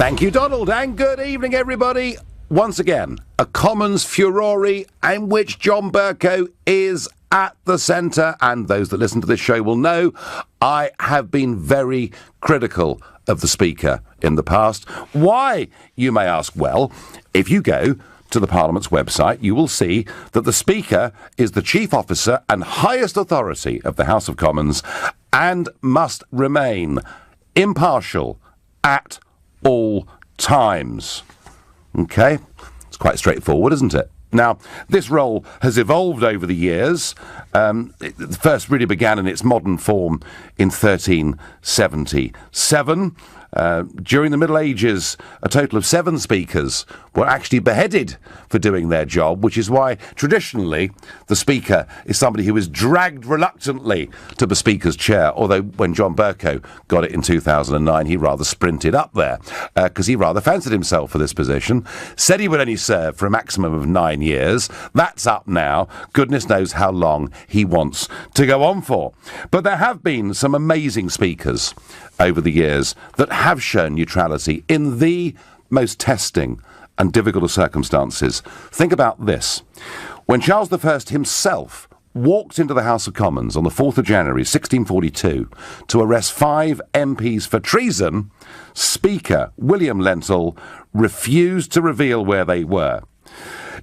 Thank you, Donald, and good evening, everybody. Once again, a Commons furore in which John Bercow is at the centre, and those that listen to this show will know I have been very critical of the Speaker in the past. Why, you may ask? Well, if you go to the Parliament's website, you will see that the Speaker is the chief officer and highest authority of the House of Commons and must remain impartial at all times. OK? It's quite straightforward, isn't it? Now, this role has evolved over the years. It first really began in its modern form in 1377. During the Middle Ages, a total of 7 speakers were actually beheaded for doing their job, which is why, traditionally, the Speaker is somebody who is dragged reluctantly to the Speaker's chair, although when John Bercow got it in 2009, he rather sprinted up there, because he rather fancied himself for this position, said he would only serve for a maximum of 9 years. That's up now. Goodness knows how long he wants to go on for. But there have been some amazing speakers over the years that have shown neutrality in the most testing and difficult of circumstances. Think about this. When Charles I himself walked into the House of Commons on the 4th of January 1642 to arrest 5 MPs for treason, Speaker William Lentil refused to reveal where they were.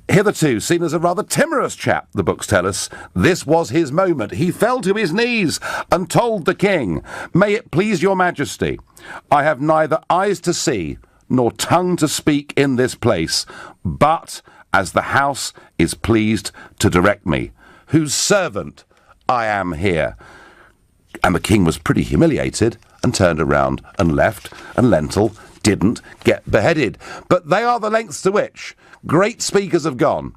Hitherto seen as a rather timorous chap, the books tell us, this was his moment. He fell to his knees and told the king, "May it please your majesty, I have neither eyes to see nor tongue to speak in this place, but as the house is pleased to direct me, whose servant I am here." And the king was pretty humiliated and turned around and left, and Lentil didn't get beheaded. But they are the lengths to which great speakers have gone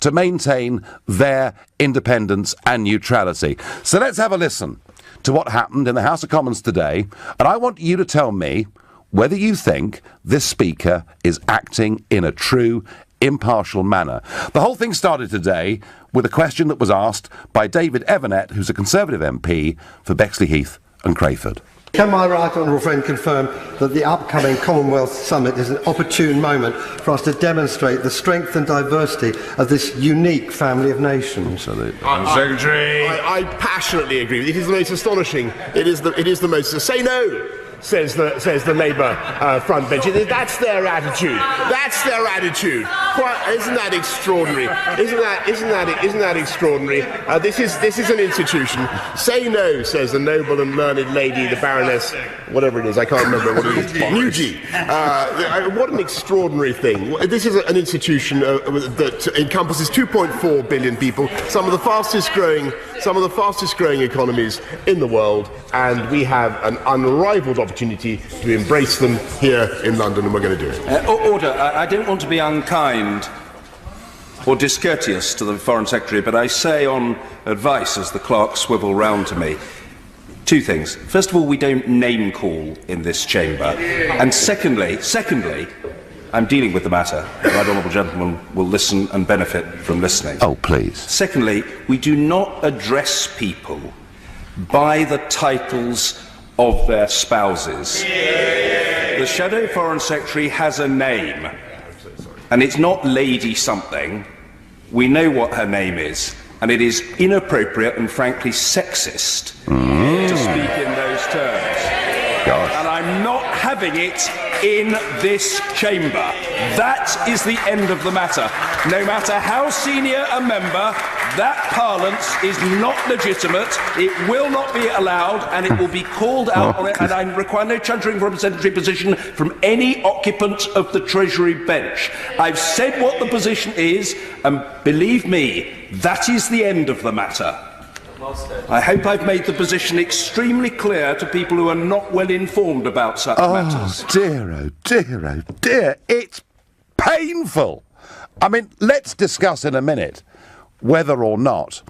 to maintain their independence and neutrality. So let's have a listen to what happened in the House of Commons today, and I want you to tell me whether you think this Speaker is acting in a true, impartial manner. The whole thing started today with a question that was asked by David Evernett, who's a Conservative MP for Bexley Heath and Crayford. Can my right honourable friend confirm that the upcoming Commonwealth Summit is an opportune moment for us to demonstrate the strength and diversity of this unique family of nations? Absolutely. Secretary. I passionately agree. It is the most astonishing. It is the most. Say no, says the Labour front bench. That's their attitude. That's their attitude. Isn't that extraordinary? Isn't that extraordinary? This is an institution. Say no, says the noble and learned lady, the Baroness, whatever it is. I can't remember what it is. Newgee. What an extraordinary thing. This is an institution that encompasses 2.4 billion people, some of the fastest growing economies in the world, and we have an unrivaled opportunity to embrace them here in London, and we're going to do it. Order. I don't want to be unkind or discourteous to the Foreign Secretary, but I say on advice as the clerks swivel round to me, 2 things. First of all, we don't name call in this chamber. And secondly, I'm dealing with the matter. The right honourable gentleman will listen and benefit from listening. Oh, please. Secondly, we do not address people by the titles of their spouses. The Shadow Foreign Secretary has a name, and it's not Lady something. We know what her name is, and it is inappropriate and frankly sexist to speak in those terms. Gosh. And I'm not having it in this chamber. That is the end of the matter. No matter how senior a member, that parlance is not legitimate, it will not be allowed, and it will be called out on it, and I require no chuntering from secretary position from any occupant of the Treasury bench. I've said what the position is, and believe me, that is the end of the matter. I hope I've made the position extremely clear to people who are not well informed about such matters. Oh dear, oh dear. It's painful. I mean, let's discuss in a minute whether or not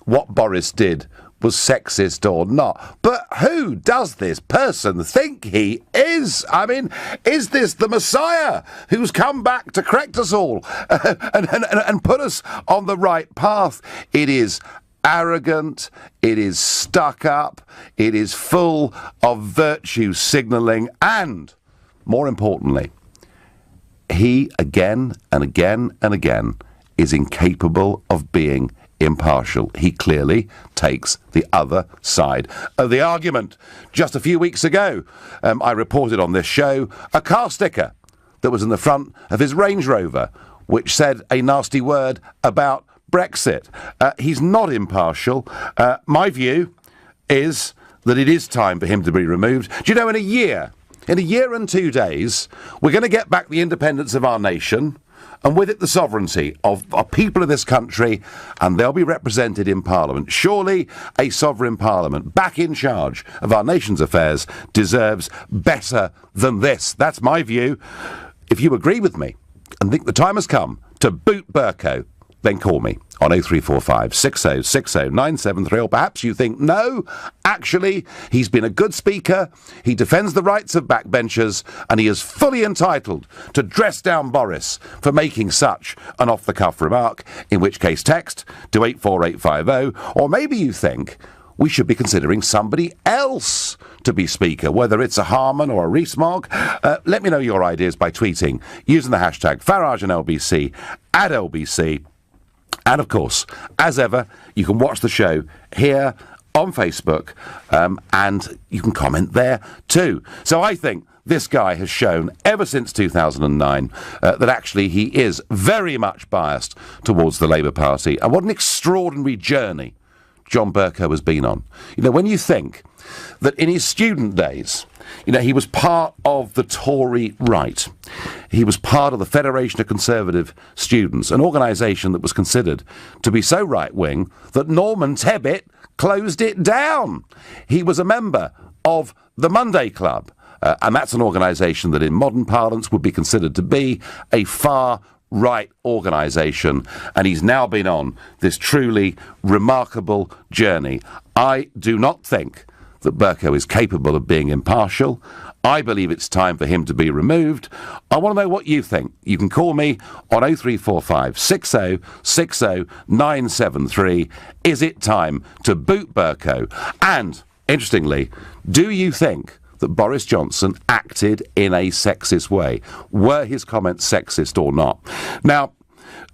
what Boris did was sexist or not. But who does this person think he is? I mean, is this the Messiah who's come back to correct us all and put us on the right path? It is arrogant, it is stuck up, it is full of virtue signalling, and more importantly, he again and again and again is incapable of being impartial. He clearly takes the other side of the argument. Just a few weeks ago, I reported on this show a car sticker that was in the front of his Range Rover, which said a nasty word about Brexit. He's not impartial. My view is that it is time for him to be removed. Do you know, in a year and 2 days, we're going to get back the independence of our nation, and with it the sovereignty of people of this country, and they'll be represented in Parliament. Surely a sovereign Parliament back in charge of our nation's affairs deserves better than this. That's my view. If you agree with me and think the time has come to boot Bercow, then call me on 0345 6060 973, or perhaps you think, no, actually, he's been a good speaker, he defends the rights of backbenchers, and he is fully entitled to dress down Boris for making such an off-the-cuff remark, in which case text to 84850, or maybe you think we should be considering somebody else to be Speaker, whether it's a Harman or a Rees-Mogg. Let me know your ideas by tweeting using the hashtag Farage and LBC at LBC. And, of course, as ever, you can watch the show here on Facebook, and you can comment there too. So I think this guy has shown ever since 2009 that actually he is very much biased towards the Labour Party. And what an extraordinary journey John Bercow has been on. You know, when you think that in his student days, you know, he was part of the Tory right. He was part of the Federation of Conservative Students, an organisation that was considered to be so right-wing that Norman Tebbit closed it down. He was a member of the Monday Club, and that's an organisation that in modern parlance would be considered to be a far right organisation, and he's now been on this truly remarkable journey. I do not think that Bercow is capable of being impartial. I believe it's time for him to be removed. I want to know what you think. You can call me on 0345 6060 973. Is it time to boot Bercow? And, interestingly, do you think that Boris Johnson acted in a sexist way? Were his comments sexist or not? Now,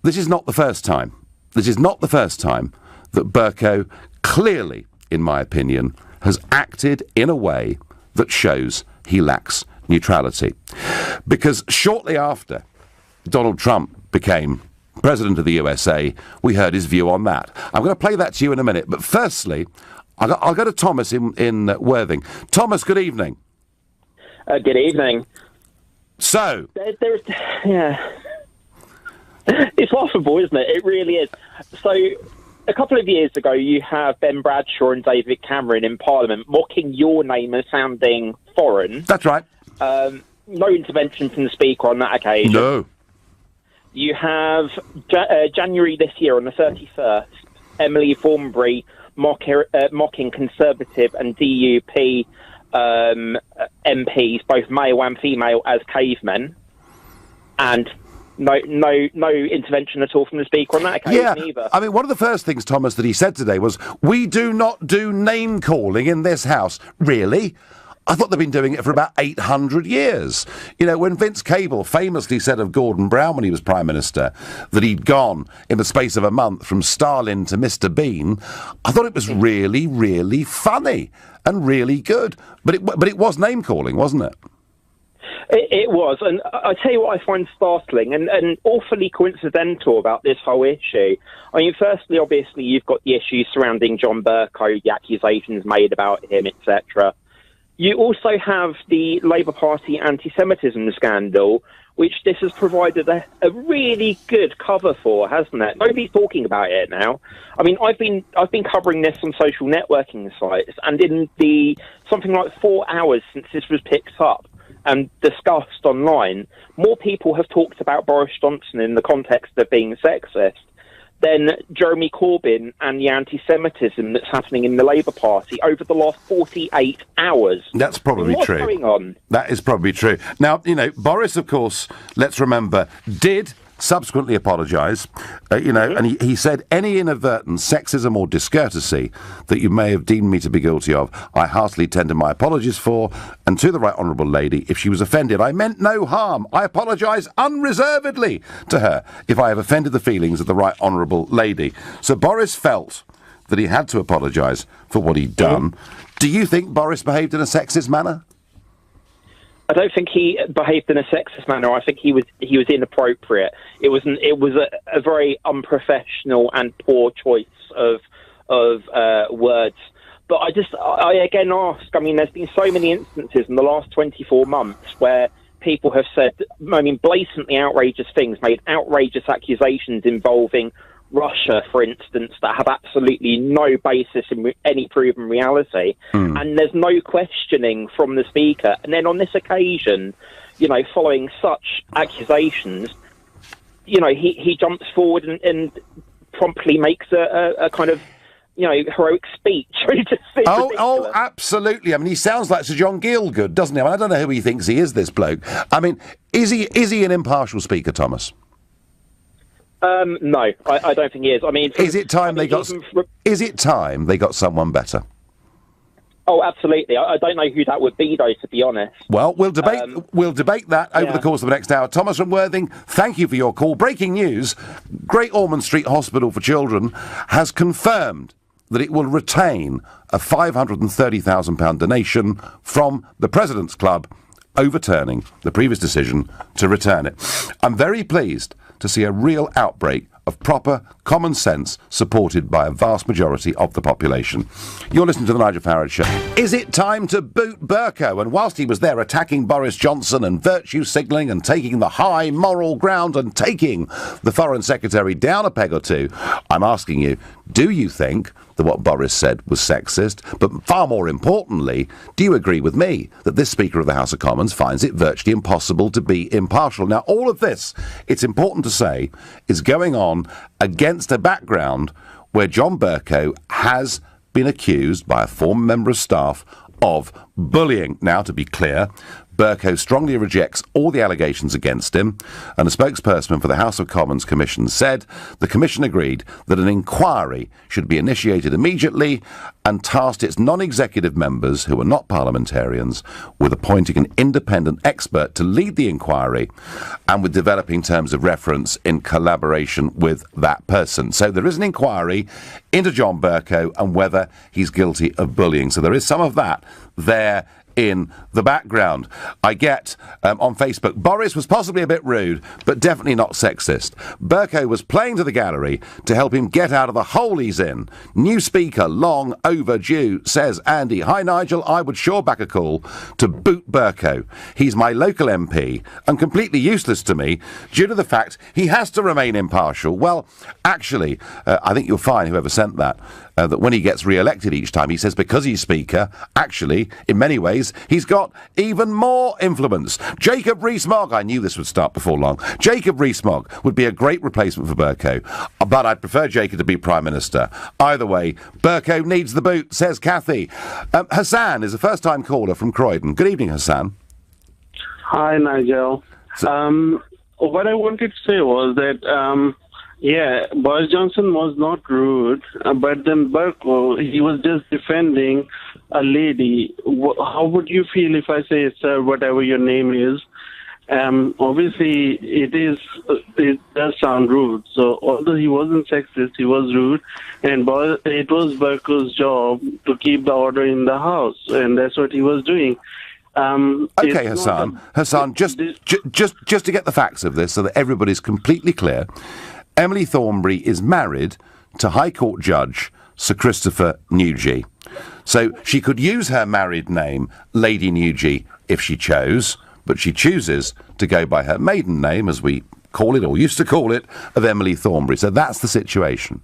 this is not the first time. This is not the first time that Bercow clearly, in my opinion, has acted in a way that shows he lacks neutrality. Because shortly after Donald Trump became President of the USA, we heard his view on that. I'm going to play that to you in a minute, but firstly, I'll go to Thomas in Worthing. Thomas, good evening. Good evening. So, yeah, it's laughable, isn't it? It really is. So, a couple of years ago, you have Ben Bradshaw and David Cameron in Parliament mocking your name as sounding foreign. That's right. No intervention from the Speaker on that occasion. No. You have January this year, on the 31st, Emily Thornberry mocking Conservative and DUP MPs, both male and female, as cavemen, and no intervention at all from the Speaker on that occasion either. I mean, one of the first things, Thomas, that he said today was, we do not do name-calling in this House. Really? I thought they've been doing it for about 800 years. You know, when Vince Cable famously said of Gordon Brown when he was Prime Minister that he'd gone in the space of a month from Stalin to Mr. Bean, I thought it was really, really funny and really good. But it was name-calling, wasn't it? It was, and I tell you what I find startling and awfully coincidental about this whole issue. I mean, firstly, obviously, you've got the issues surrounding John Bercow, the accusations made about him, etc. You also have the Labour Party anti-Semitism scandal, which this has provided a really good cover for, hasn't it? Nobody's talking about it now. I mean, I've been covering this on social networking sites, and in the something like 4 hours since this was picked up and discussed online, more people have talked about Boris Johnson in the context of being sexist than Jeremy Corbyn and the anti-Semitism that's happening in the Labour Party over the last 48 hours. That's probably What's true. going on? That is probably true. Now, you know, Boris, of course, let's remember, did subsequently apologised, and he said, any inadvertent sexism or discourtesy that you may have deemed me to be guilty of, I heartily tender my apologies for, and to the Right Honourable Lady, if she was offended, I meant no harm. I apologise unreservedly to her if I have offended the feelings of the Right Honourable Lady. So Boris felt that he had to apologise for what he'd done. Do you think Boris behaved in a sexist manner? I don't think he behaved in a sexist manner. I think he was inappropriate. It was a very unprofessional and poor choice of words. But I again ask. I mean, there's been so many instances in the last 24 months where people have said, blatantly outrageous things, made outrageous accusations involving Russia, for instance, that have absolutely no basis in any proven reality, and there's no questioning from the Speaker. And then on this occasion, following such accusations, he jumps forward and promptly makes a kind of heroic speech. Oh, absolutely. I mean, he sounds like Sir John Gielgud, doesn't he? I don't know who he thinks he is, this bloke. I mean, is he an impartial speaker, Thomas? No, I don't think he is. I mean, is it time they got someone better? Oh, absolutely. I don't know who that would be, though, to be honest. Well, we'll debate that over the course of the next hour. Thomas from Worthing, thank you for your call. Breaking news: Great Ormond Street Hospital for Children has confirmed that it will retain a £530,000 donation from the President's Club, overturning the previous decision to return it. I'm very pleased to see a real outbreak of proper common sense supported by a vast majority of the population. You're listening to The Nigel Farage Show. Is it time to boot Bercow? And whilst he was there attacking Boris Johnson and virtue signalling and taking the high moral ground and taking the Foreign Secretary down a peg or two, I'm asking you, do you think that what Boris said was sexist? But far more importantly, do you agree with me that this Speaker of the House of Commons finds it virtually impossible to be impartial? Now, all of this, it's important to say, is going on against a background where John Bercow has been accused by a former member of staff of bullying. Now, to be clear, Bercow strongly rejects all the allegations against him, and a spokesperson for the House of Commons Commission said the Commission agreed that an inquiry should be initiated immediately and tasked its non-executive members, who are not parliamentarians, with appointing an independent expert to lead the inquiry and with developing terms of reference in collaboration with that person. So there is an inquiry into John Bercow and whether he's guilty of bullying. So there is some of that there in the background. I get on Facebook, Boris was possibly a bit rude, but definitely not sexist. Bercow was playing to the gallery to help him get out of the hole he's in. New Speaker, long overdue, says Andy. Hi, Nigel. I would sure back a call to boot Bercow. He's my local MP and completely useless to me due to the fact he has to remain impartial. Well, actually, I think you'll find, whoever sent that, that when he gets re-elected each time, he says because he's Speaker, actually, in many ways, he's got even more influence. Jacob Rees-Mogg, I knew this would start before long. Jacob Rees-Mogg would be a great replacement for Bercow, but I'd prefer Jacob to be Prime Minister. Either way, Bercow needs the boot, says Kathy. Hassan is a first-time caller from Croydon. Good evening, Hassan. Hi, Nigel. What I wanted to say was that Boris Johnson was not rude, but then Bercow, he was just defending a lady. How would you feel if I say, sir, whatever your name is? Obviously, it does sound rude. So although he wasn't sexist, he was rude, and it was Bercow's job to keep the order in the house, and that's what he was doing. Okay, Hassan, just to get the facts of this so that everybody's completely clear, Emily Thornberry is married to High Court Judge Sir Christopher Nugee. So she could use her married name, Lady Nugee, if she chose, but she chooses to go by her maiden name, as we call it, or used to call it, of Emily Thornberry. So that's the situation.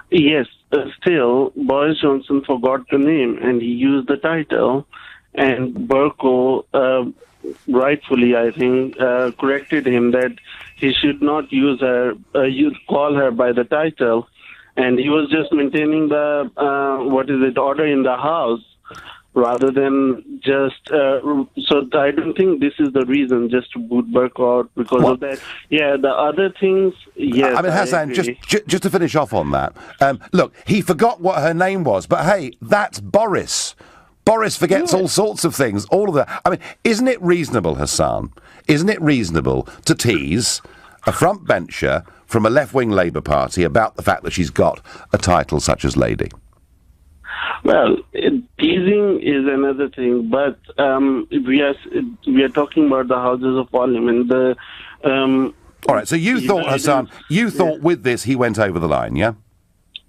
Yes, still, Boris Johnson forgot the name, and he used the title, and Bercow, rightfully, I think, corrected him that he should not use her, call her by the title, and he was just maintaining the, order in the house, rather than just. So I don't think this is the reason just to boot Bercow out because of that. Yeah, the other things. Yes, I mean, Hassan, just to finish off on that. Look, he forgot what her name was, but hey, that's Boris. Boris forgets all sorts of things, all of that. I mean, isn't it reasonable, Hassan? Isn't it reasonable to tease a front bencher from a left-wing Labour Party about the fact that she's got a title such as Lady? Well, teasing is another thing, but we are talking about the Houses of Parliament. All right, so you thought, Hassan, thought with this he went over the line, yeah?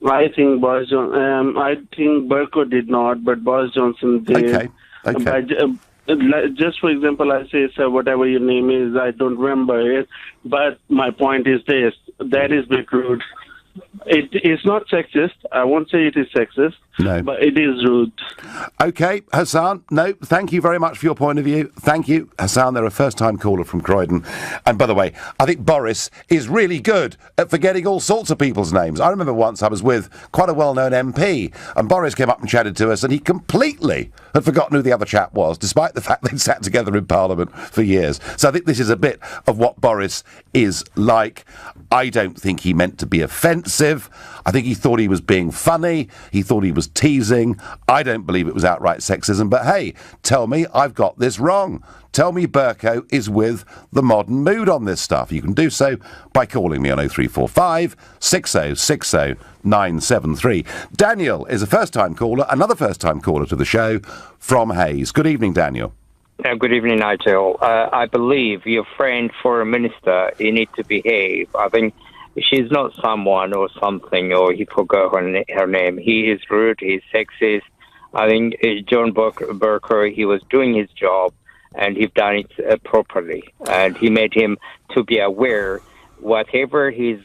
I think I think Bercow did not, but Boris Johnson did. Okay. Just for example, I say, sir, whatever your name is, I don't remember it. But my point is this: that is a bit rude. It is not sexist. I won't say it is sexist. No. But it is rude. OK, Hassan, no, thank you very much for your point of view. Thank you, Hassan. They're a first-time caller from Croydon. And by the way, I think Boris is really good at forgetting all sorts of people's names. I remember once I was with quite a well-known MP, and Boris came up and chatted to us, and he completely had forgotten who the other chap was, despite the fact they'd sat together in Parliament for years. So I think this is a bit of what Boris is like. I don't think he meant to be offensive. I think he thought he was being funny. He thought he was teasing. I don't believe it was outright sexism. But hey, tell me I've got this wrong. Tell me Bercow is with the modern mood on this stuff. You can do so by calling me on 0345 6060 973. Daniel is a first-time caller, another first-time caller to the show from Hayes. Good evening, Daniel. Good evening, Nigel. I believe your friend, foreign minister, you need to behave. I think she's not someone or something, or he forgot her name. He is rude, he's sexist. I think John Bercow, he was doing his job, and he done it properly. And he made him to be aware, whatever his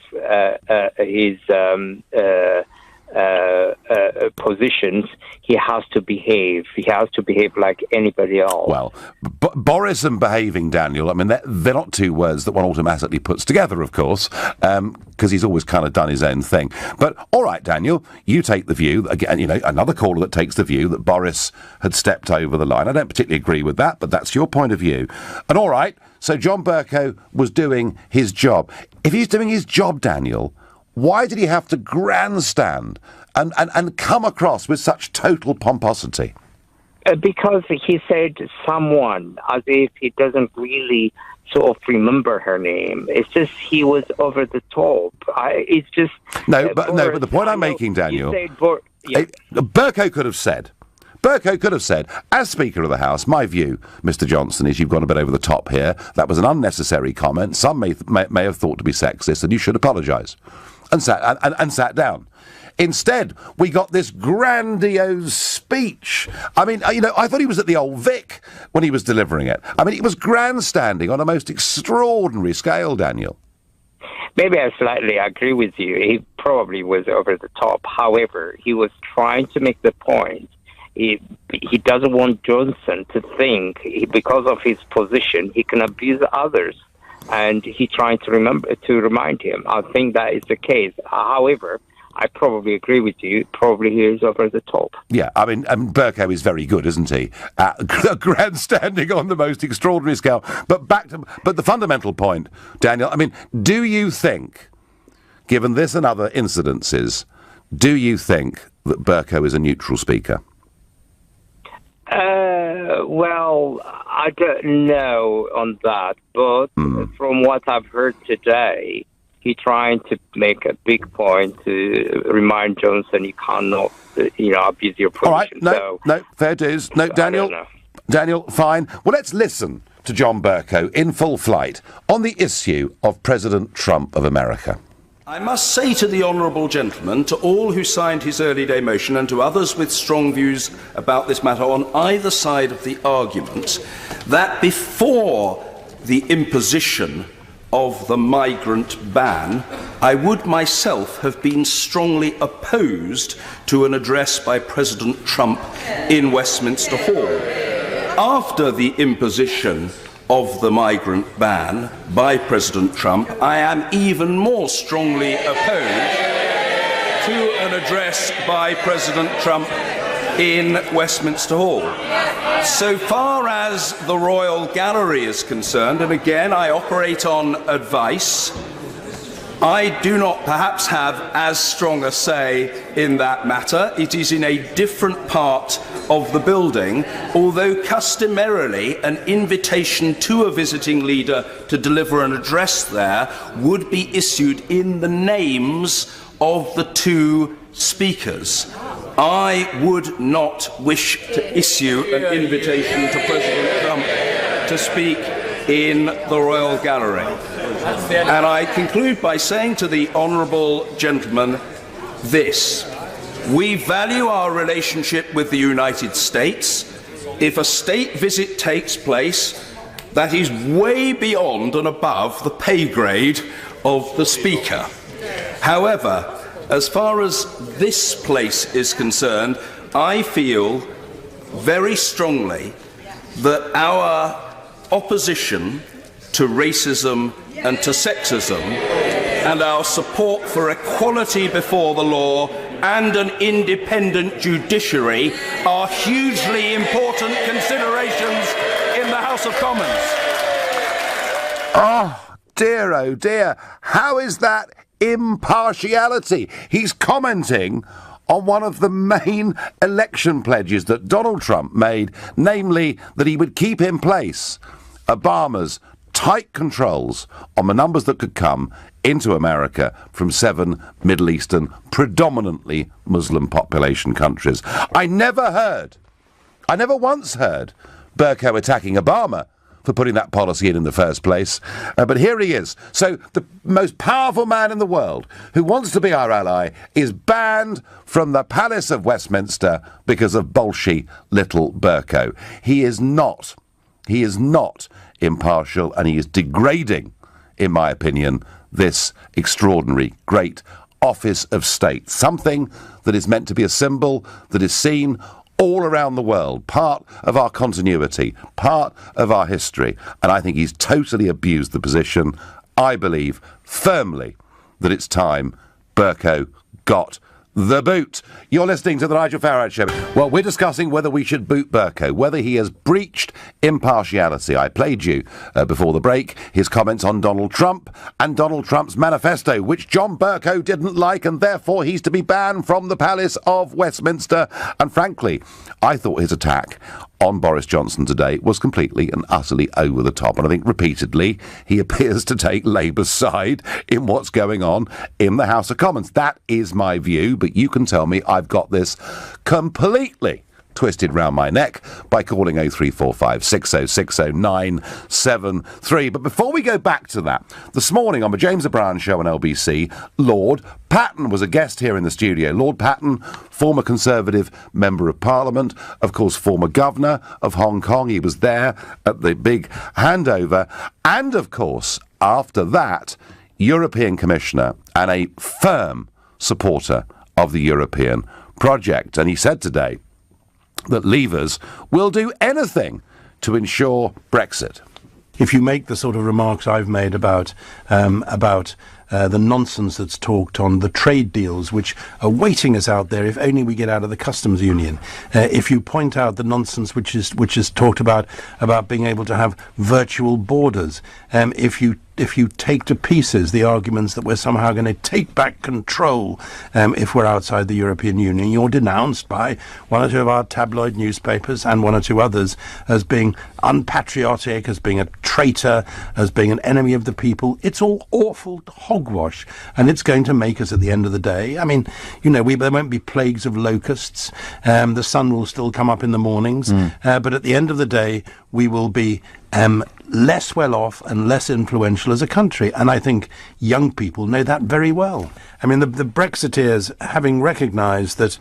positions, he has to behave. He has to behave like anybody else. Well, Boris and behaving, Daniel, I mean, they're not two words that one automatically puts together, of course, because he's always kind of done his own thing. But, all right, Daniel, you take the view, again, you know, another caller that takes the view that Boris had stepped over the line. I don't particularly agree with that, but that's your point of view. And, all right, so John Bercow was doing his job. If he's doing his job, Daniel, why did he have to grandstand and come across with such total pomposity? Because he said someone, as if he doesn't really sort of remember her name. It's just he was over the top. It's just... But the point I'm making, Daniel, Bercow could have said, as Speaker of the House, my view, Mr. Johnson, is you've gone a bit over the top here. That was an unnecessary comment. Some may have thought to be sexist, and you should apologise. And sat down. Instead, we got this grandiose speech. I mean, you know, I thought he was at the Old Vic when he was delivering it. I mean, it was grandstanding on a most extraordinary scale, Daniel. Maybe I slightly agree with you. He probably was over the top. However, he was trying to make the point. He doesn't want Johnson to think, because of his position, he can abuse others. And he's trying to remind him. I think that is the case. However, I probably agree with you. Probably he is over the top. Yeah, I mean, Bercow is very good, isn't he? Grandstanding on the most extraordinary scale. But the fundamental point, Daniel, I mean, do you think, given this and other incidences, do you think that Bercow is a neutral speaker? Well, I don't know on that, but from what I've heard today, he's trying to make a big point to remind Johnson you cannot, abuse your position. All right, no, fair dues. No, Daniel, fine. Well, let's listen to John Bercow in full flight on the issue of President Trump of America. I must say to the honourable gentleman, to all who signed his early day motion and to others with strong views about this matter on either side of the argument, that before the imposition of the migrant ban, I would myself have been strongly opposed to an address by President Trump in Westminster Hall. After the imposition of the migrant ban by President Trump, I am even more strongly opposed to an address by President Trump in Westminster Hall. So far as the Royal Gallery is concerned, and again I operate on advice, I do not perhaps have as strong a say in that matter. It is in a different part of the building, although customarily an invitation to a visiting leader to deliver an address there would be issued in the names of the two speakers. I would not wish to issue an invitation to President Trump to speak in the Royal Gallery. And I conclude by saying to the honourable gentleman this: we value our relationship with the United States. If a state visit takes place, that is way beyond and above the pay grade of the Speaker. However, as far as this place is concerned, I feel very strongly that our opposition to racism and to sexism, and our support for equality before the law and an independent judiciary are hugely important considerations in the House of Commons. Oh dear, how is that impartiality? He's commenting on one of the main election pledges that Donald Trump made, namely that he would keep in place Obama's tight controls on the numbers that could come into America from 7 Middle Eastern, predominantly Muslim population countries. I never once heard Bercow attacking Obama for putting that policy in the first place. But here he is. So the most powerful man in the world who wants to be our ally is banned from the Palace of Westminster because of bolshy little Bercow. He is not impartial, and he is degrading, in my opinion, this extraordinary, great office of state. Something that is meant to be a symbol that is seen all around the world, part of our continuity, part of our history. And I think he's totally abused the position. I believe firmly that it's time Bercow got the boot. You're listening to the Nigel Farage Show. Well, we're discussing whether we should boot Bercow, whether he has breached impartiality. I played you before the break his comments on Donald Trump and Donald Trump's manifesto, which John Bercow didn't like, and therefore he's to be banned from the Palace of Westminster. And frankly, I thought his attack on Boris Johnson today was completely and utterly over the top. And I think repeatedly he appears to take Labour's side in what's going on in the House of Commons. That is my view, but you can tell me I've got this completely twisted round my neck by calling 0345 6060 973. But before we go back to that, this morning on the James O'Brien Show on LBC, Lord Patten was a guest here in the studio. Lord Patten, former Conservative Member of Parliament, of course former Governor of Hong Kong. He was there at the big handover, and of course after that European Commissioner and a firm supporter of the European project. And he said today that Leavers will do anything to ensure Brexit. If you make the sort of remarks I've made about the nonsense that's talked on the trade deals which are waiting us out there if only we get out of the customs union, if you point out the nonsense which is talked about being able to have virtual borders, if you take to pieces the arguments that we're somehow going to take back control if we're outside the European Union, you're denounced by one or two of our tabloid newspapers and one or two others as being unpatriotic, as being a traitor, as being an enemy of the people. It's all awful hogwash, and it's going to make us, at the end of the day, I mean, there won't be plagues of locusts, the sun will still come up in the mornings, but at the end of the day, we will be less well off and less influential as a country. And I think young people know that very well. I mean, the Brexiteers, having recognised that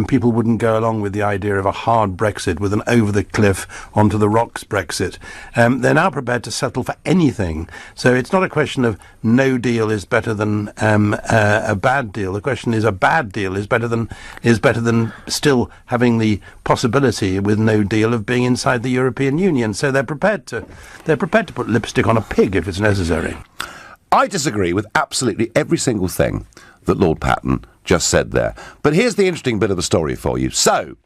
people wouldn't go along with the idea of a hard Brexit with an over-the-cliff, onto-the-rocks Brexit, they're now prepared to settle for anything. So it's not a question of no deal is better than a bad deal. The question is a bad deal is better than still having the possibility with no deal of being inside the European Union. So they're prepared to put lipstick on a pig if it's necessary. I disagree with absolutely every single thing that Lord Patten just said there. But here's the interesting bit of the story for you. So,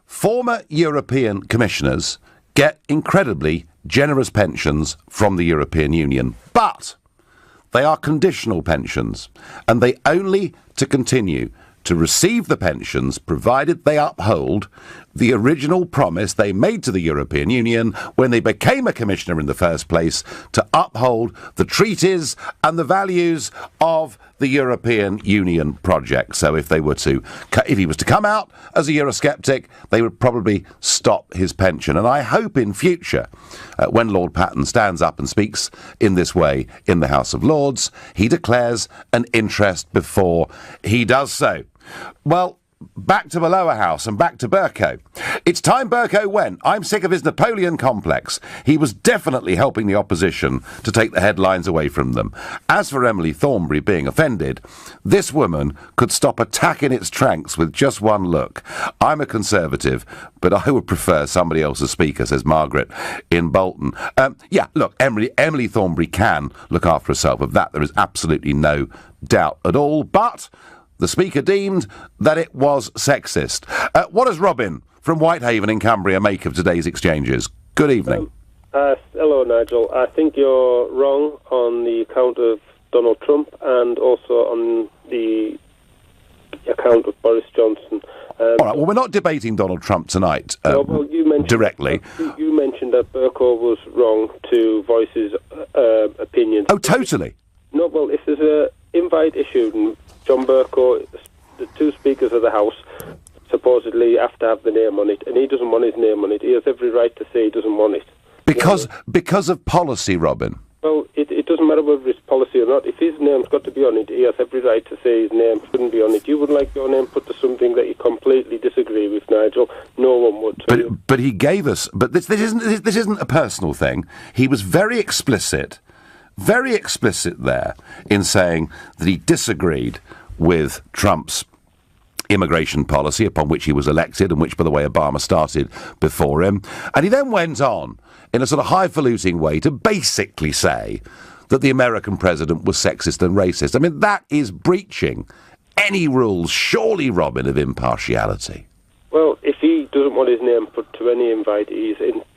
former European commissioners get incredibly generous pensions from the European Union, but they are conditional pensions, and they only to continue to receive the pensions provided they uphold the original promise they made to the European Union when they became a commissioner in the first place, to uphold the treaties and the values of the European Union project. So if he was to come out as a Eurosceptic, they would probably stop his pension. And I hope in future, when Lord Patten stands up and speaks in this way in the House of Lords, he declares an interest before he does so. Well, back to the lower house and back to Bercow. It's time Bercow went. I'm sick of his Napoleon complex. He was definitely helping the opposition to take the headlines away from them. As for Emily Thornberry being offended, this woman could stop attack in its tracks with just one look. I'm a Conservative, but I would prefer somebody else as Speaker, says Margaret in Bolton. Look, Emily Thornberry can look after herself. Of that, there is absolutely no doubt at all. But the Speaker deemed that it was sexist. What does Robin from Whitehaven in Cumbria make of today's exchanges? Good evening. Hello, Nigel. I think you're wrong on the account of Donald Trump and also on the account of Boris Johnson. All right, well, we're not debating Donald Trump tonight you mentioned directly. You mentioned that Bercow was wrong to voice his opinions. Oh, totally. No, well, if there's an invite issued and John Bercow, the two speakers of the House, supposedly have to have the name on it, and he doesn't want his name on it. He has every right to say he doesn't want it. Because of policy, Robin. Well, it doesn't matter whether it's policy or not. If his name's got to be on it, he has every right to say his name shouldn't be on it. You wouldn't like your name put to something that you completely disagree with, Nigel. No one would. But he gave us. But this isn't a personal thing. He was very explicit there in saying that he disagreed with Trump's immigration policy, upon which he was elected, and which, by the way, Obama started before him. And he then went on, in a sort of highfalutin way, to basically say that the American president was sexist and racist. I mean, that is breaching any rules, surely, Robin, of impartiality. Well, if he doesn't want his name put to any invite, he's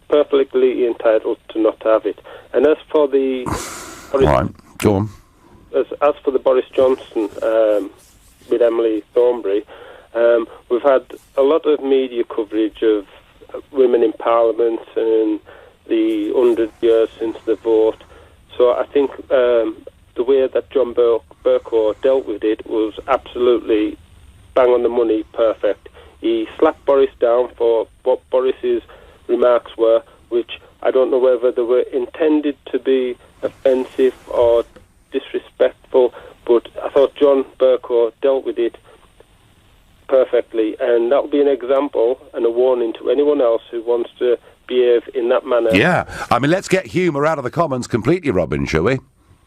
perfectly entitled to not have it. And as for the... Right, go on. As for the Boris Johnson with Emily Thornberry, we've had a lot of media coverage of women in Parliament and the 100 years since the vote. So I think the way that John Bercow dealt with it was absolutely bang on the money, perfect. He slapped Boris down for what Boris's remarks were, which I don't know whether they were intended to be offensive or disrespectful, but I thought John Bercow dealt with it perfectly, and that will be an example and a warning to anyone else who wants to behave in that manner. Yeah, I mean, let's get humour out of the Commons completely, Robin, shall we?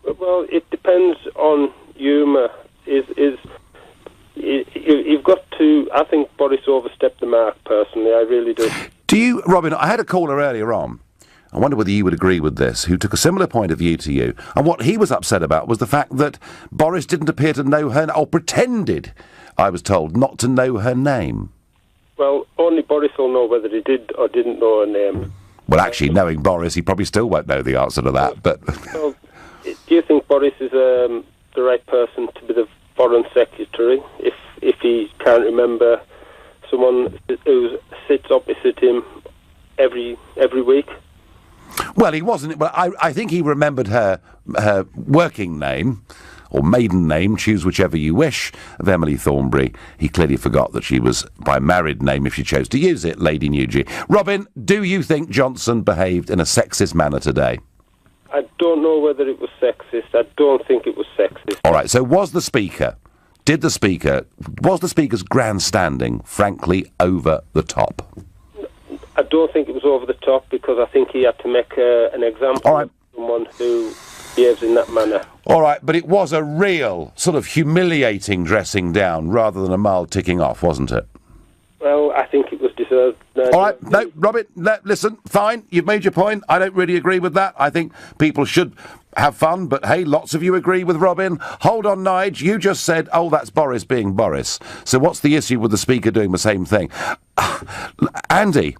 Well, it depends on humour. You've got to... I think Boris overstepped the mark, personally, I really do. Do you, Robin, I had a caller earlier on, I wonder whether you would agree with this, who took a similar point of view to you. And what he was upset about was the fact that Boris didn't appear to know her, or pretended, I was told, not to know her name. Well, only Boris will know whether he did or didn't know her name. Well, actually, knowing Boris, he probably still won't know the answer to that, but... Well, do you think Boris is the right person to be the Foreign Secretary if he can't remember someone who sits opposite him every week? Well, he wasn't. Well, I think he remembered her working name, or maiden name, choose whichever you wish, of Emily Thornberry. He clearly forgot that she was by married name, if she chose to use it, Lady Nugent. Robin, do you think Johnson behaved in a sexist manner today? I don't know whether it was sexist. I don't think it was sexist. All right, so was the Speaker's grandstanding, frankly, over the top? I don't think it was over the top, because I think he had to make an example of someone who behaves in that manner. All right, but it was a real sort of humiliating dressing down rather than a mild ticking off, wasn't it? Well, I think it was deserved. All right, no, Robin, listen, fine, you've made your point. I don't really agree with that. I think people should have fun, but hey, lots of you agree with Robin. Hold on, Nige, you just said, oh, that's Boris being Boris. So what's the issue with the Speaker doing the same thing? Andy.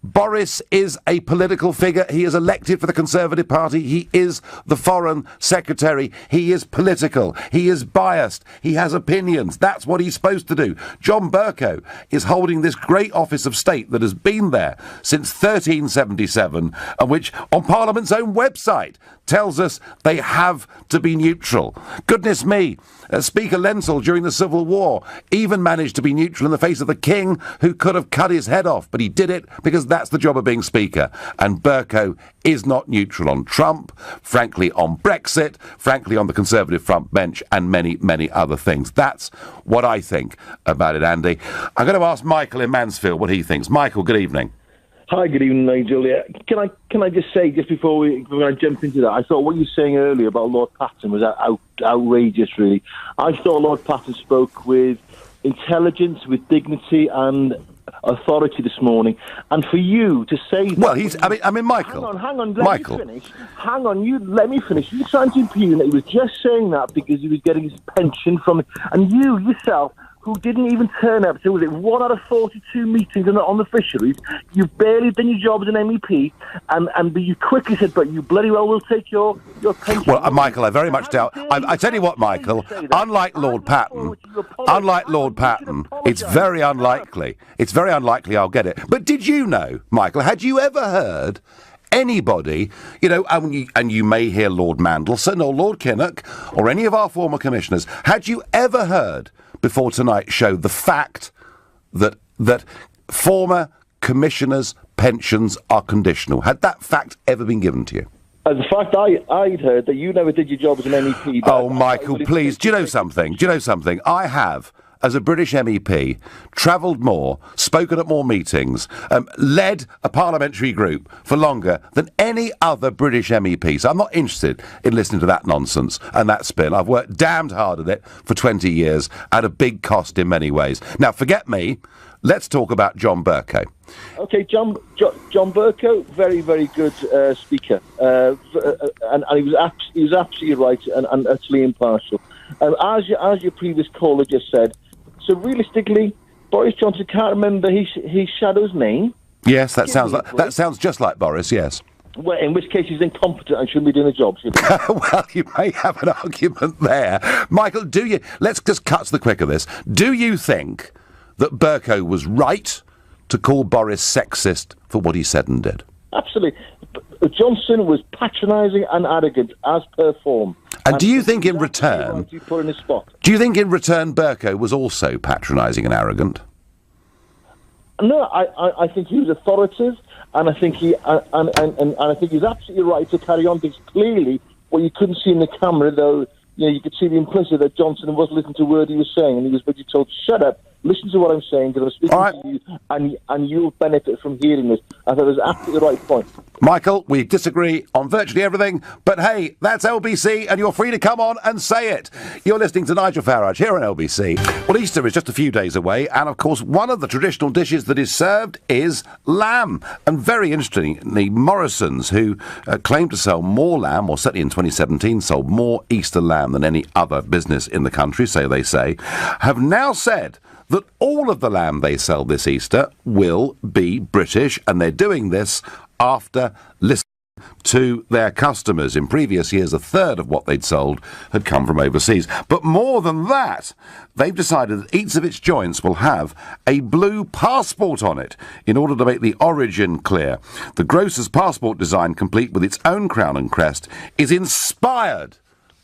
Boris is a political figure. He is elected for the Conservative Party. He is the Foreign Secretary. He is political. He is biased. He has opinions. That's what he's supposed to do. John Bercow is holding this great office of state that has been there since 1377, and which, on Parliament's own website, tells us they have to be neutral. Goodness me, Speaker Lenzel during the Civil War even managed to be neutral in the face of the King, who could have cut his head off, but he did it because that's the job of being Speaker. And Bercow is not neutral on Trump, frankly on Brexit, frankly on the Conservative front bench, and many, many other things. That's what I think about it, Andy. I'm going to ask Michael in Mansfield what he thinks. Michael, good evening. Hi, good evening, Nigel. Yeah. Can I just say, just before I jump into that, I thought what you were saying earlier about Lord Patton was outrageous, really. I thought Lord Patton spoke with intelligence, with dignity and authority this morning. And for you to say that... Well, I mean, Michael... Hang on, let me finish. Hang on, let me finish. You're trying to impugn that he was just saying that because he was getting his pension from it. And you, yourself, who didn't even turn up to, was it 1 out of 42 meetings on the fisheries? You've barely done your job as an MEP, and you quickly said, but you bloody well will take your pension. Well, Michael, I very much doubt... I tell you what, Michael, unlike Lord Patton, it's very unlikely. It's very unlikely I'll get it. But did you know, Michael, had you ever heard... anybody, and you may hear Lord Mandelson or Lord Kinnock or any of our former commissioners, had you ever heard before tonight's show the fact that former commissioners' pensions are conditional? Had that fact ever been given to you? The fact I'd heard that you never did your job as an MEP... Oh, Michael, please, do you know something? I have... as a British MEP, travelled more, spoken at more meetings, led a parliamentary group for longer than any other British MEP. So I'm not interested in listening to that nonsense and that spin. I've worked damned hard at it for 20 years at a big cost in many ways. Now, forget me. Let's talk about John Bercow. Okay, John Bercow, very, very good speaker. And he was absolutely right and utterly impartial. As your previous caller just said, so realistically, Boris Johnson can't remember his shadow's name. Yes, that sounds just like Boris. Yes. Well, in which case he's incompetent and shouldn't be doing the job, should he? Well, you may have an argument there, Michael. Let's just cut to the quick of this. Do you think that Bercow was right to call Boris sexist for what he said and did? Absolutely. Johnson was patronising and arrogant as per form. And do you think in return... Do you think in return Bercow was also patronising and arrogant? No, I think he was authoritative, and I think he was absolutely right to carry on because clearly what you couldn't see in the camera, though, you could see the implicit that Johnson wasn't listening to a word he was saying, and he was basically told, shut up, listen to what I'm saying, because I'm speaking to you, and you'll benefit from hearing this. I thought it was absolutely the right point. Michael, we disagree on virtually everything, but hey, that's LBC, and you're free to come on and say it. You're listening to Nigel Farage here on LBC. Well, Easter is just a few days away, and of course, one of the traditional dishes that is served is lamb. And very interestingly, Morrison's, who claimed to sell more lamb, or certainly in 2017 sold more Easter lamb than any other business in the country, so they say, have now said that all of the lamb they sell this Easter will be British, and they're doing this after listening to their customers. In previous years, a third of what they'd sold had come from overseas. But more than that, they've decided that each of its joints will have a blue passport on it in order to make the origin clear. The grocer's passport design, complete with its own crown and crest, is inspired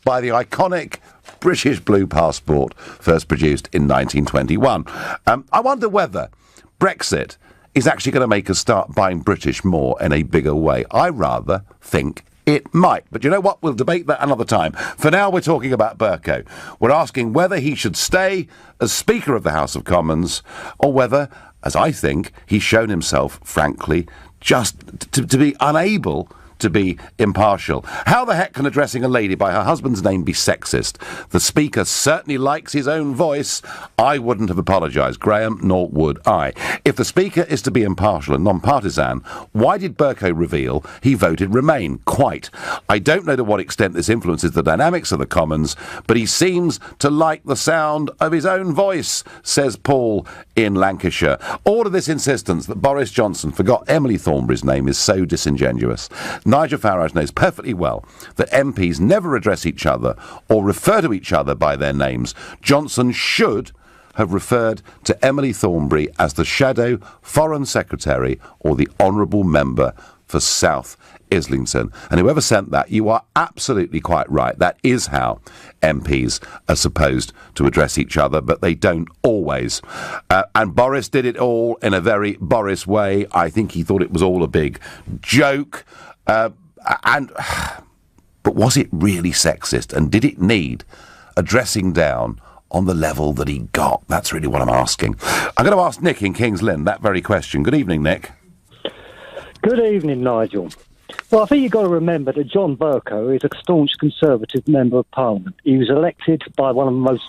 by the iconic British blue passport first produced in 1921. I wonder whether Brexit is actually going to make us start buying British more in a bigger way. I rather think it might. But you know what? We'll debate that another time. For now, we're talking about Bercow. We're asking whether he should stay as Speaker of the House of Commons or whether, as I think, he's shown himself, frankly, just to be unable to be impartial. How the heck can addressing a lady by her husband's name be sexist? The Speaker certainly likes his own voice. I wouldn't have apologised, Graham, nor would I. If the Speaker is to be impartial and non-partisan, why did Bercow reveal he voted Remain? Quite. I don't know to what extent this influences the dynamics of the Commons, but he seems to like the sound of his own voice, says Paul in Lancashire. All of this insistence that Boris Johnson forgot Emily Thornberry's name is so disingenuous. Nigel Farage knows perfectly well that MPs never address each other or refer to each other by their names. Johnson should have referred to Emily Thornberry as the Shadow Foreign Secretary or the Honourable Member for South Islington. And whoever sent that, you are absolutely quite right. That is how MPs are supposed to address each other, but they don't always. And Boris did it all in a very Boris way. I think he thought it was all a big joke. But was it really sexist? And did it need addressing down on the level that he got? That's really what I'm asking. I'm going to ask Nick in King's Lynn that very question. Good evening, Nick. Good evening, Nigel. Well, I think you've got to remember that John Bercow is a staunch Conservative Member of Parliament. He was elected by one of the most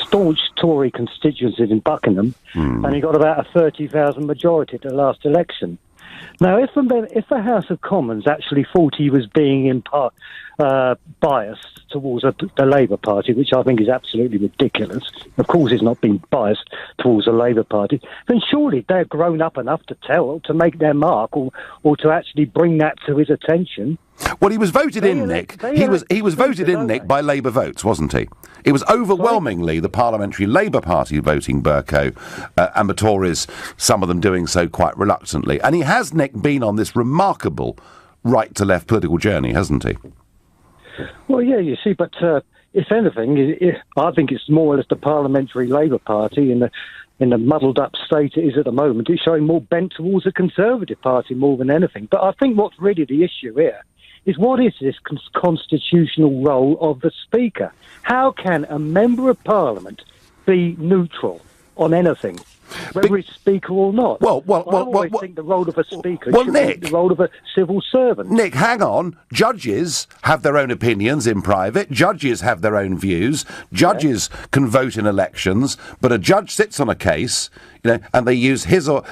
staunch Tory constituencies in Buckingham, and he got about a 30,000 majority at the last election. Now, if the House of Commons actually thought he was being biased towards the Labour Party, which I think is absolutely ridiculous, of course he's not being biased towards the Labour Party, then surely they're grown up enough to make their mark or to actually bring that to his attention. Well, he was voted in, Nick. He was voted in, Nick, by Labour votes, wasn't he? It was overwhelmingly the Parliamentary Labour Party voting Bercow, and the Tories, some of them doing so quite reluctantly. And he has, Nick, been on this remarkable right-to-left political journey, hasn't he? Well, yeah, you see, but if anything, I think it's more or less the Parliamentary Labour Party in the muddled-up state it is at the moment. It's showing more bent towards the Conservative Party more than anything. But I think what's really the issue here is what is this constitutional role of the Speaker? How can a Member of Parliament be neutral on anything, whether it's Speaker or not? I always think the role of a Speaker should be the role of a civil servant. Nick, hang on. Judges have their own opinions in private. Judges have their own views. Judges can vote in elections, but a judge sits on a case, and they use his or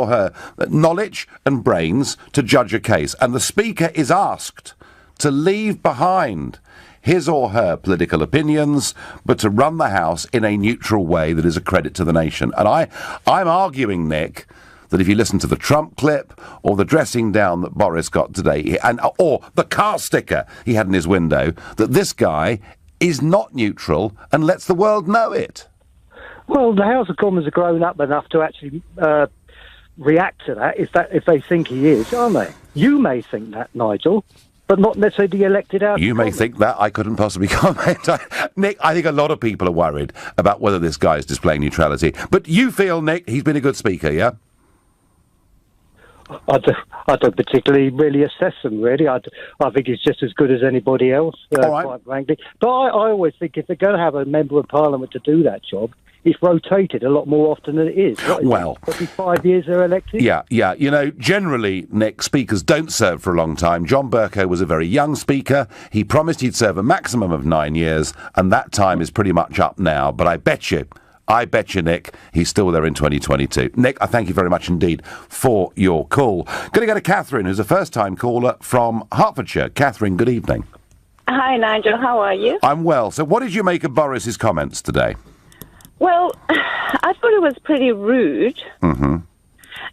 her knowledge and brains to judge a case. And the Speaker is asked to leave behind his or her political opinions, but to run the House in a neutral way that is a credit to the nation. And I'm arguing, Nick, that if you listen to the Trump clip or the dressing down that Boris got today, or the car sticker he had in his window, that this guy is not neutral and lets the world know it. Well, the House of Commons are grown up enough to actually react to that if they think he is, aren't they? You may think that, Nigel, but not necessarily the elected House. You may think that. I couldn't possibly comment. Nick, I think a lot of people are worried about whether this guy is displaying neutrality. But you feel, Nick, he's been a good speaker, yeah? I don't particularly really assess them, really. I think he's just as good as anybody else, quite frankly. But I always think if they're going to have a Member of Parliament to do that job, it's rotated a lot more often than it is. Well, every 5 years they're elected. Yeah. Generally, Nick, speakers don't serve for a long time. John Bercow was a very young speaker. He promised he'd serve a maximum of 9 years, and that time is pretty much up now. But I bet you, Nick, he's still there in 2022. Nick, I thank you very much indeed for your call. Going to go to Catherine, who's a first-time caller from Hertfordshire. Catherine, good evening. Hi, Nigel. How are you? I'm well. So what did you make of Boris's comments today? Well, I thought it was pretty rude. Mm-hmm.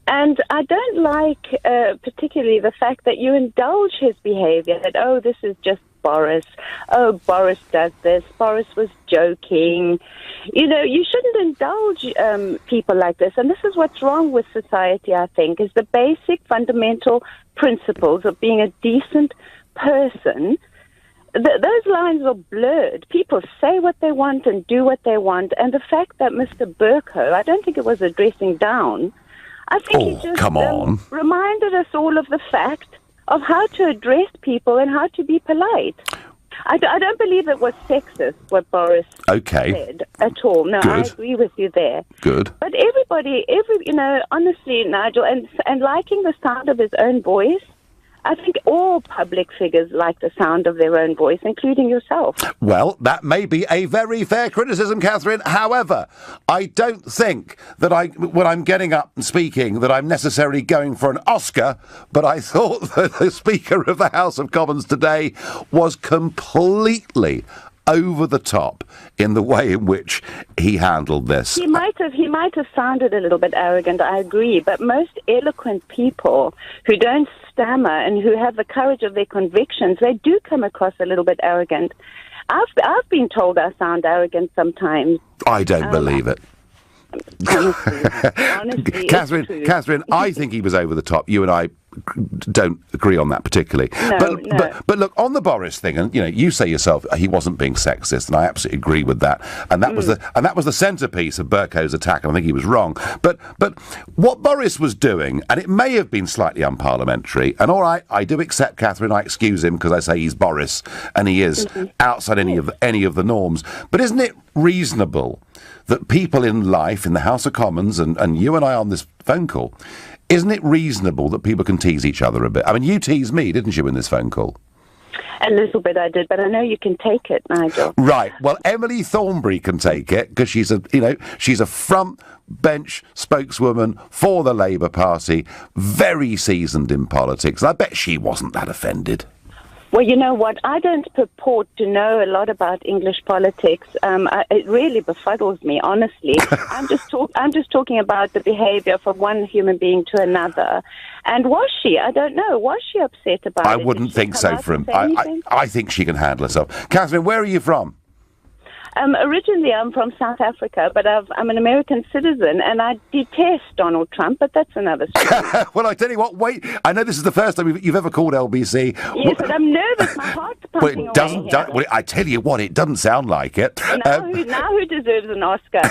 And I don't like particularly the fact that you indulge his behaviour, that, oh, this is just Boris. Oh, Boris does this. Boris was joking. You shouldn't indulge people like this. And this is what's wrong with society, I think, is the basic fundamental principles of being a decent person. Those lines are blurred. People say what they want and do what they want. And the fact that Mr. Bercow, I don't think it was a dressing down. I think he just reminded us all of the fact of how to address people and how to be polite. I don't believe it was sexist, what Boris said at all. No, Good. I agree with you there. Good. But everybody, honestly, Nigel, and liking the sound of his own voice, I think all public figures like the sound of their own voice, including yourself. Well, that may be a very fair criticism, Catherine. However, I don't think that when I'm getting up and speaking, that I'm necessarily going for an Oscar, but I thought that the Speaker of the House of Commons today was completely over the top in the way in which he handled this. He might have sounded a little bit arrogant, I agree, but most eloquent people who don't stammer and who have the courage of their convictions, they do come across a little bit arrogant. I've been told I sound arrogant sometimes. I don't believe it. Honestly, Catherine, I think he was over the top. You and I don't agree on that particularly. But look, on the Boris thing, and you say yourself he wasn't being sexist, and I absolutely agree with that. And that was the centrepiece of Bercow's attack, and I think he was wrong. But what Boris was doing, and it may have been slightly unparliamentary, and all right, I do accept, Catherine, I excuse him because I say he's Boris and he is outside any of the norms. But isn't it reasonable that people in life, in the House of Commons, and you and I on this phone call, isn't it reasonable that people can tease each other a bit? I mean, you teased me, didn't you, in this phone call? A little bit I did, but I know you can take it, Nigel. Right. Well, Emily Thornberry can take it because she's a front bench spokeswoman for the Labour Party, very seasoned in politics. I bet she wasn't that offended. Well, you know what? I don't purport to know a lot about English politics. It really befuddles me, honestly. I'm just talking about the behaviour from one human being to another. And was she? I don't know. Was she upset about it? I wouldn't think so. I think she can handle herself. Catherine, where are you from? Originally, I'm from South Africa, but I'm an American citizen, and I detest Donald Trump, but that's another story. Well, I tell you what, wait, I know this is the first time you've ever called LBC. Yes, but I'm nervous. My heart's pumping well, I tell you what, it doesn't sound like it. Now who deserves an Oscar?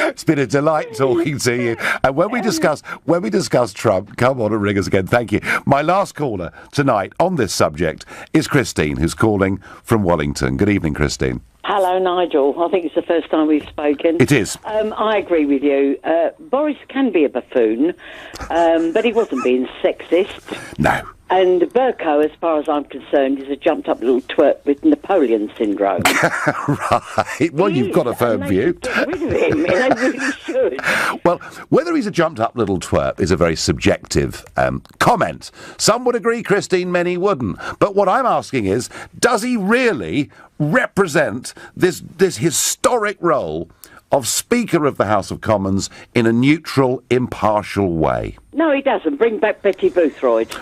It's been a delight talking to you. And when we discuss Trump, come on and ring us again. Thank you. My last caller tonight on this subject is Christine, who's calling from Wellington. Good evening, Christine. Hello, Nigel. I think it's the first time we've spoken. It is. I agree with you. Boris can be a buffoon, but he wasn't being sexist. No. And Bercow, as far as I'm concerned, is a jumped-up little twerp with Napoleon syndrome. Right. Well, you've got a firm view. Get rid of him. They really should. Well, whether he's a jumped-up little twerp is a very subjective comment. Some would agree, Christine, many wouldn't. But what I'm asking is, does he really represent this historic role of Speaker of the House of Commons in a neutral, impartial way? No, he doesn't. Bring back Betty Boothroyd.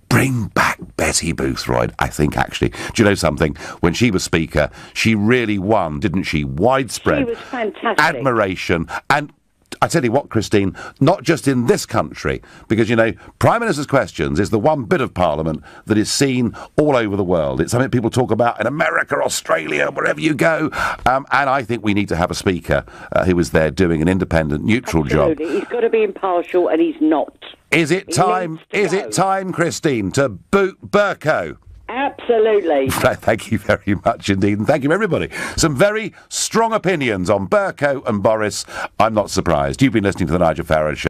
Bring back Betty Boothroyd, I think, actually. Do you know something? When she was Speaker, she really won, didn't she? Widespread She was fantastic. admiration. And I tell you what, Christine, not just in this country, because, Prime Minister's Questions is the one bit of Parliament that is seen all over the world. It's something people talk about in America, Australia, wherever you go. And I think we need to have a Speaker who is there doing an independent, neutral job. He's got to be impartial, and he's not. Is it time, Christine, to boot Bercow? Absolutely. Thank you very much indeed. And thank you, everybody. Some very strong opinions on Bercow and Boris. I'm not surprised. You've been listening to The Nigel Farage Show.